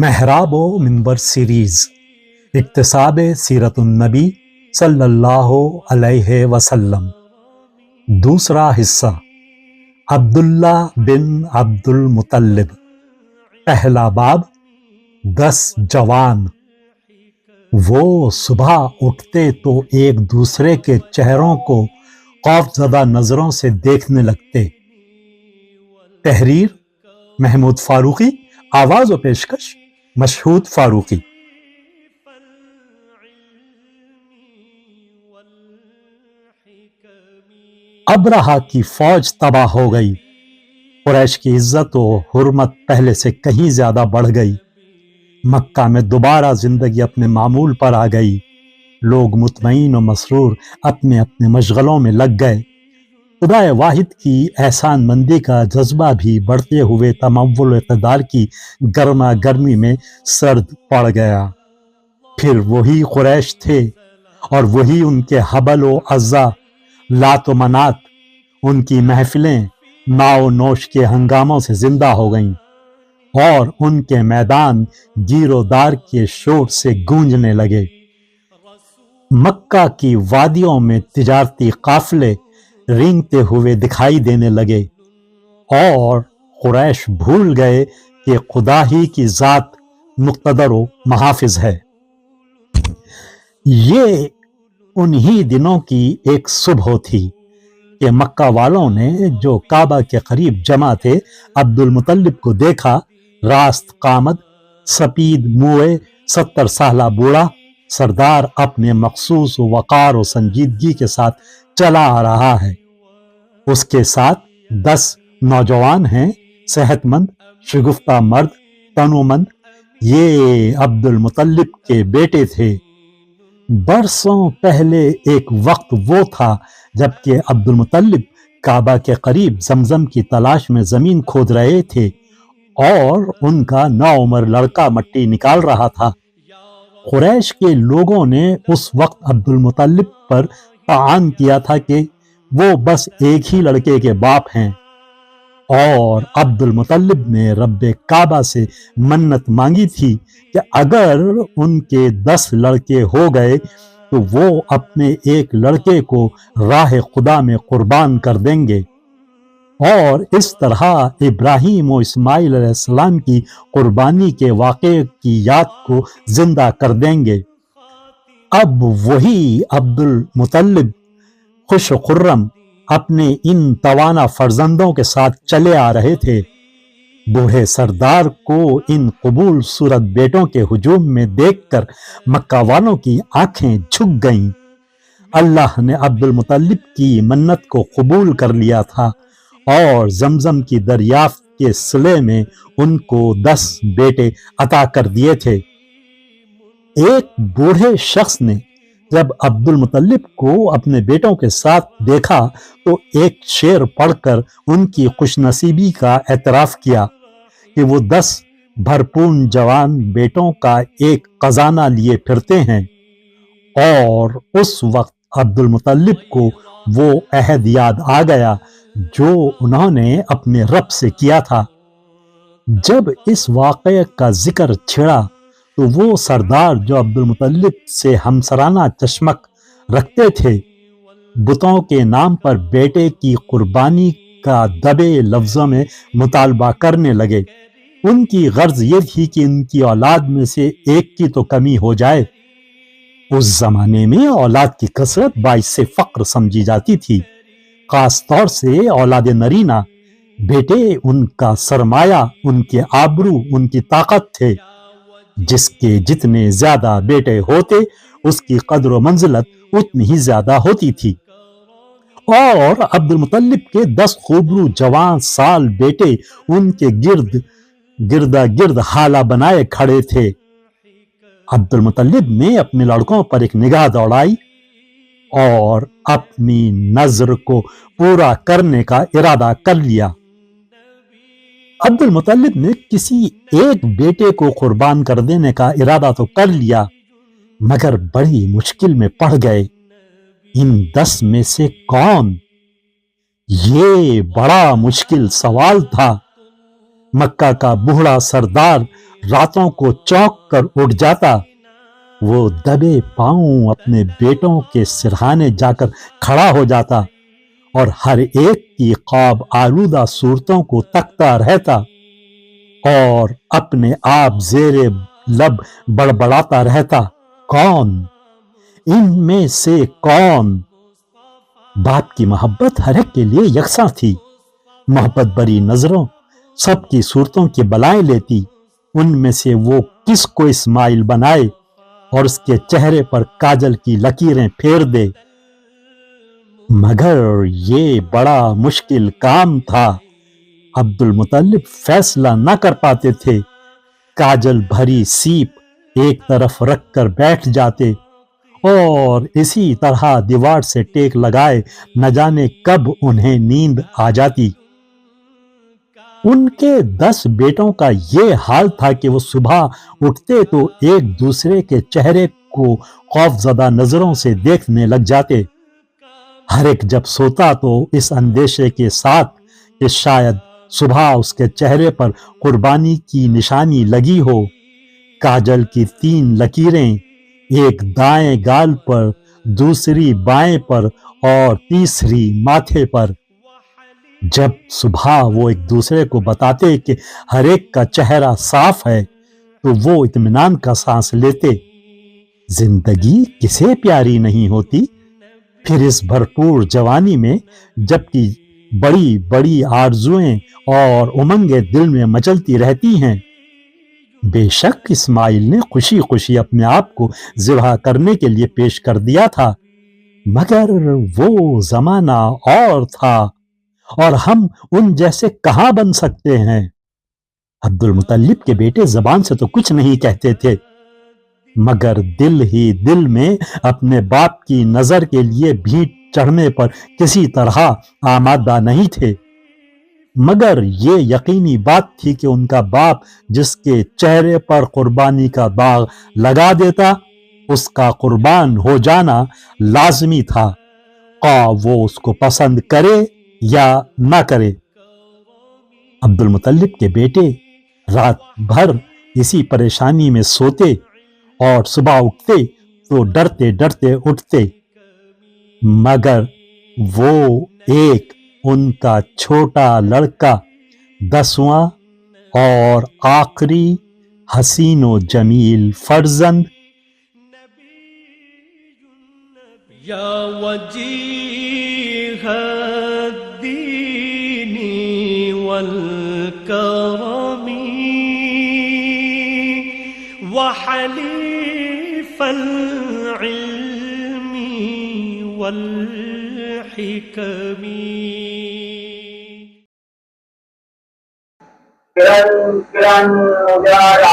محراب و منبر سیریز اکتساب سیرت النبی صلی اللہ علیہ وسلم، دوسرا حصہ عبداللہ بن عبد المطلب، پہلا باب 10 جوان۔ وہ صبح اٹھتے تو ایک دوسرے کے چہروں کو خوف زدہ نظروں سے دیکھنے لگتے۔ تحریر محمود فاروقی، آواز و پیشکش مشہود فاروقی۔ ابرہہ کی فوج تباہ ہو گئی۔ قریش کی عزت و حرمت پہلے سے کہیں زیادہ بڑھ گئی۔ مکہ میں دوبارہ زندگی اپنے معمول پر آ گئی۔ لوگ مطمئن و مسرور اپنے اپنے مشغلوں میں لگ گئے۔ خدا واحد کی احسان مندی کا جذبہ بھی بڑھتے ہوئے تمول اقتدار کی گرما گرمی میں سرد پڑ گیا۔ پھر وہی قریش تھے اور وہی ان کے حبل و عزا، لات و منات۔ ان کی محفلیں ناؤ نوش کے ہنگاموں سے زندہ ہو گئیں اور ان کے میدان گیر و دار کے شور سے گونجنے لگے۔ مکہ کی وادیوں میں تجارتی قافلے رینگتے ہوئے دکھائی دینے لگے اور قریش بھول گئے کہ خدا ہی کی ذات مقتدر و محافظ ہے۔ یہ انہی دنوں کی ایک صبح تھی کہ مکہ والوں نے جو کعبہ کے قریب جمع تھے عبد المطلب کو دیکھا۔ راست قامت، سپید موئے، 70 سالہ بوڑھا سردار اپنے مخصوص وقار و سنجیدگی کے ساتھ چلا آ رہا ہے۔ اس کے ساتھ 10 نوجوان ہیں، صحت مند، شگفتہ مرد، تنومند۔ یہ عبد المطلب کے بیٹے تھے۔ برسوں پہلے ایک وقت وہ تھا جب کہ عبد المطلب کعبہ کے قریب زمزم کی تلاش میں زمین کھود رہے تھے اور ان کا نوعمر لڑکا مٹی نکال رہا تھا۔ قریش کے لوگوں نے اس وقت عبد المطلب پر طعن کیا تھا کہ وہ بس ایک ہی لڑکے کے باپ ہیں، اور عبد المطلب نے رب کعبہ سے منت مانگی تھی کہ اگر ان کے 10 لڑکے ہو گئے تو وہ اپنے ایک لڑکے کو راہ خدا میں قربان کر دیں گے، اور اس طرح ابراہیم و اسماعیل علیہ السلام کی قربانی کے واقعے کی یاد کو زندہ کر دیں گے۔ اب وہی عبد المطلب خوش و خرم اپنے ان توانا فرزندوں کے ساتھ چلے آ رہے تھے۔ بوڑھے سردار کو ان قبول صورت بیٹوں کے ہجوم میں دیکھ کر مکہ والوں کی آنکھیں جھک گئیں۔ اللہ نے عبد المطلب کی منت کو قبول کر لیا تھا اور زمزم کی دریافت کے صلے میں ان کو 10 بیٹے عطا کر دیے تھے۔ ایک بوڑھے شخص نے جب عبد المطلب کو اپنے بیٹوں کے ساتھ دیکھا تو ایک شعر پڑھ کر ان کی خوش نصیبی کا اعتراف کیا کہ وہ 10 بھرپور جوان بیٹوں کا ایک خزانہ لیے پھرتے ہیں، اور اس وقت عبد المطلب کو وہ عہد یاد آ گیا جو انہوں نے اپنے رب سے کیا تھا۔ جب اس واقعے کا ذکر چھڑا تو وہ سردار جو عبد المطلب سے ہمسرانہ چشمک رکھتے تھے، بتوں کے نام پر بیٹے کی قربانی کا دبے لفظوں میں مطالبہ کرنے لگے۔ ان کی غرض یہ تھی کہ ان کی اولاد میں سے ایک کی تو کمی ہو جائے۔ اس زمانے میں اولاد کی کثرت باعث فقر سمجھی جاتی تھی، خاص طور سے اولاد نرینہ۔ بیٹے ان کا سرمایہ، ان کے آبرو، ان کی طاقت تھے۔ جس کے جتنے زیادہ بیٹے ہوتے اس کی قدر و منزلت اتنی ہی زیادہ ہوتی تھی، اور عبد المطلب کے 10 خوبرو جوان سال بیٹے ان کے گرد حالہ بنائے کھڑے تھے۔ عبد المطلب نے اپنے لڑکوں پر ایک نگاہ دوڑائی اور اپنی نظر کو پورا کرنے کا ارادہ کر لیا۔ عبد المطلب نے کسی ایک بیٹے کو قربان کر دینے کا ارادہ تو کر لیا، مگر بڑی مشکل میں پڑ گئے۔ ان 10 میں سے کون؟ یہ بڑا مشکل سوال تھا۔ مکہ کا بوڑھا سردار راتوں کو چونک کر اٹھ جاتا، وہ دبے پاؤں اپنے بیٹوں کے سرہانے جا کر کھڑا ہو جاتا اور ہر ایک کی خواب آلودہ صورتوں کو تکتا رہتا اور اپنے آپ زیر لب بڑبڑاتا رہتا، کون ان میں سے کون؟ باپ کی محبت ہر ایک کے لیے یکساں تھی، محبت بری نظروں سب کی صورتوں کی بلائیں لیتی، ان میں سے وہ کس کو اسماعیل بنائے اور اس کے چہرے پر کاجل کی لکیریں پھیر دے۔ مگر یہ بڑا مشکل کام تھا، عبد المطلب فیصلہ نہ کر پاتے تھے، کاجل بھری سیپ ایک طرف رکھ کر بیٹھ جاتے اور اسی طرح دیوار سے ٹیک لگائے نہ جانے کب انہیں نیند آ جاتی۔ ان کے 10 بیٹوں کا یہ حال تھا کہ وہ صبح اٹھتے تو ایک دوسرے کے چہرے کو خوف زدہ نظروں سے دیکھنے لگ جاتے، ہر ایک جب سوتا تو اس اندیشے کے ساتھ کہ شاید صبح اس کے چہرے پر قربانی کی نشانی لگی ہو، کاجل کی 3 لکیریں، ایک دائیں گال پر، دوسری بائیں پر اور تیسری ماتھے پر۔ جب صبح وہ ایک دوسرے کو بتاتے کہ ہر ایک کا چہرہ صاف ہے تو وہ اطمینان کا سانس لیتے۔ زندگی کسے پیاری نہیں ہوتی؟ پھر اس بھرپور جوانی میں جبکہ بڑی بڑی آرزویں اور امنگیں دل میں مچلتی رہتی ہیں۔ بے شک اسماعیل نے خوشی خوشی اپنے آپ کو ذبح کرنے کے لیے پیش کر دیا تھا، مگر وہ زمانہ اور تھا اور ہم ان جیسے کہاں بن سکتے ہیں۔ عبد المطلب کے بیٹے زبان سے تو کچھ نہیں کہتے تھے، مگر دل ہی دل میں اپنے باپ کی نظر کے لیے بھیٹ چڑھنے پر کسی طرح آمادہ نہیں تھے، مگر یہ یقینی بات تھی کہ ان کا باپ جس کے چہرے پر قربانی کا داغ لگا دیتا، اس کا قربان ہو جانا لازمی تھا، خواہ وہ اس کو پسند کرے یا نہ کرے۔ عبد المطلب کے بیٹے رات بھر اسی پریشانی میں سوتے اور صبح اٹھتے تو ڈرتے ڈرتے اٹھتے، مگر وہ ایک ان کا چھوٹا لڑکا 10واں اور آخری حسین و جمیل فرزند یا وجیہ الدین والکرم وحلیف العلم والحکم۔ کرن کرن اجالا